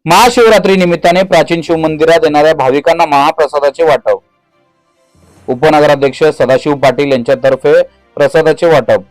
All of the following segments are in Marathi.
महाशिवरात्री निमित्ताने प्राचीन शिव मंदिरात येणाऱ्या भाविकांना महाप्रसादाचे वाटप। उपनगराध्यक्ष सदाशिव पाटील यांच्यातर्फे प्रसादाचे वाटप।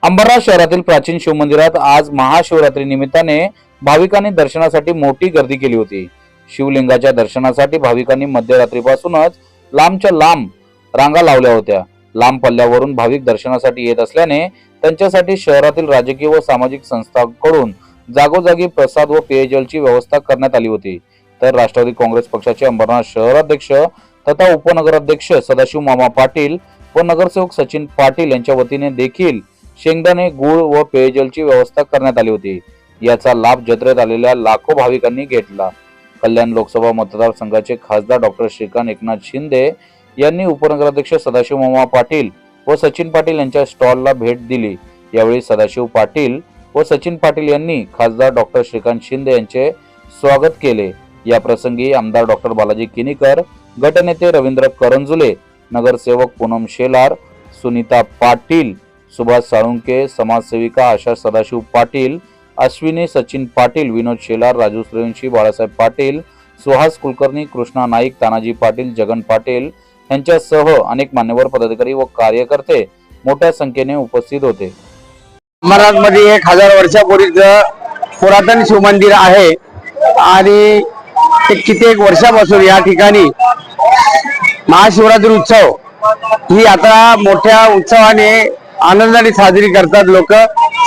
अंबरनाथ शहरातील प्राचीन शिव मंदिरात आज महाशिवरात्री निमित्ताने भाविकांनी दर्शनासाठी मोठी गर्दी केली होती। शिवलिंगाच्या दर्शनासाठी भाविकांनी मध्यरात्रीपासूनच लांबच्या लांब रांगा लावल्या होत्या। लांब पल्ल्यावरून भाविक दर्शनासाठी येत असल्याने त्यांच्यासाठी शहरातील राजकीय व सामाजिक संस्थांकडून जागोजागी प्रसाद व पेयजलची व्यवस्था करण्यात आली होती। तर राष्ट्रवादी काँग्रेस पक्षाचे अंबरनाथ शहराध्यक्ष तथा उपनगराध्यक्ष सदाशिव मामा पाटील व नगरसेवक सचिन पाटील यांच्या वतीने देखील शेंगदाणे, गूळ व पेयजलची व्यवस्था करण्यात आली होती। याचा लाभ जत्रेत आलेल्या लाखो भाविकांनी घेतला। कल्याण लोकसभा मतदारसंघाचे खासदार डॉक्टर श्रीकांत एकनाथ शिंदे यांनी उपनगराध्यक्ष सदाशिव मामा पाटील व सचिन पाटील यांच्या स्टॉलला भेट दिली। यावेळी सदाशिव पाटील व सचिन पाटील यांनी खासदार डॉक्टर श्रीकांत शिंदे यांचे स्वागत केले। या प्रसंगी आमदार डॉक्टर बालाजी किनीकर, गटनेते रवींद्र करंजुले, नगरसेवक पूनम शेलार, सुनीता पाटील, सुभाष साळुंके, समाजसेविका आशा सदाशिव पाटील, अश्विनी सचिन पाटील, विनोद शेलार, राजू सूर्यवंशी, बाळासाहेब पाटील, सुहास कुलकर्णी, कृष्णा नाईक, तानाजी पाटील, जगन पाटील यांच्यासह अनेक मान्यवर पदाधिकारी व कार्यकर्ते मोठ्या संख्येने उपस्थित होते। अंबरनाथ मध्ये 1000 वर्षापूर्वीचं पुरातन शिवमंदिर आहे आणि कित्येक वर्षापासून या ठिकाणी महाशिवरात्री उत्सव ही यात्रा मोठ्या उत्सवाने आनंदाने साजरी करतात। लोक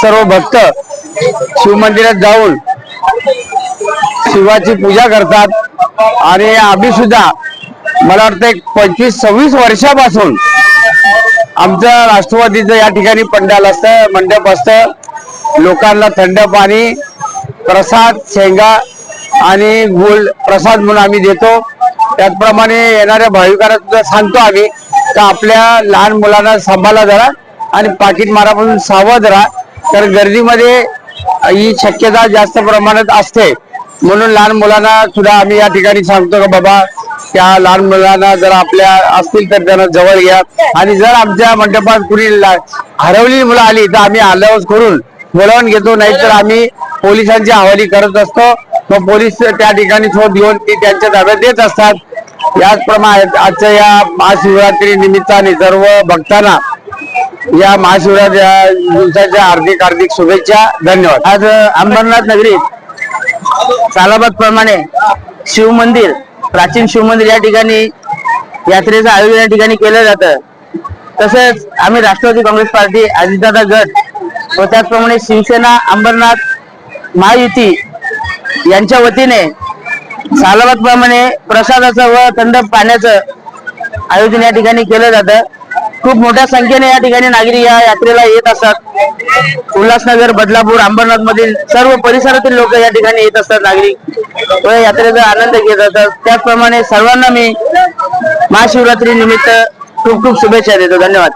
सर्व भक्त शिवमंदिरात जाऊन शिवाची पूजा करतात आणि आम्ही सुद्धा मला वाटतं 25-26 वर्षापासून आमचं राष्ट्रवादीचं या ठिकाणी पंडाल असतं, मंडप असतं। लोकांना थंड पाणी, प्रसाद, शेंगा आणि गुळ प्रसाद म्हणून आम्ही देतो। त्याचप्रमाणे येणाऱ्या भाविकांना सुद्धा सांगतो आम्ही की आपल्या लहान मुलांना सांभाळा जरा आणि पाकिट मारापासून सावध राहा, तर गर्दीमध्ये ही शक्यता जास्त प्रमाणात असते। म्हणून लहान मुलांना सुद्धा आम्ही या ठिकाणी सांगतो की बाबा त्या लहान मुलांना जर आपल्या असतील तर त्यांना जवळ घ्या आणि जर आमच्या मंडपात कुणी हरवलेली मुलं आली तर आम्ही अलाउन्स करून बोलावून घेतो, नाहीतर आम्ही पोलिसांची हवाली करत असतो। मग पोलीस त्या ठिकाणी शोध घेऊन ती त्यांच्या ताब्यात देत असतात। याचप्रमाणे आजच्या या महाशिवरात्री निमित्ताने सर्व भक्तांना या महाशिवरात्री दिवसाच्या हार्दिक शुभेच्छा। धन्यवाद। आज अंबरनाथ नगरीत सालाबाद प्रमाणे शिवमंदिर, प्राचीन शिवमंदिर या ठिकाणी यात्रेचं आयोजन या ठिकाणी केलं जातं। तसेच आम्ही राष्ट्रवादी काँग्रेस पार्टी, अजितदादा गट व त्याचप्रमाणे शिवसेना अंबरनाथ महायुती यांच्या वतीने सालाबाद प्रमाणे प्रसादाचं व थंड पाण्याचं आयोजन या ठिकाणी केलं जातं। खूप मोठ्या संख्येने या ठिकाणी नागरिक या यात्रेला येत असतात। उल्हासनगर, बदलापूर, अंबरनाथ मधील सर्व परिसरातील लोक या ठिकाणी येत असतात नागरिक व यात्रेचा आनंद घेत असतात। त्याचप्रमाणे सर्वांना मी महाशिवरात्री निमित्त खूप खूप शुभेच्छा देतो। धन्यवाद।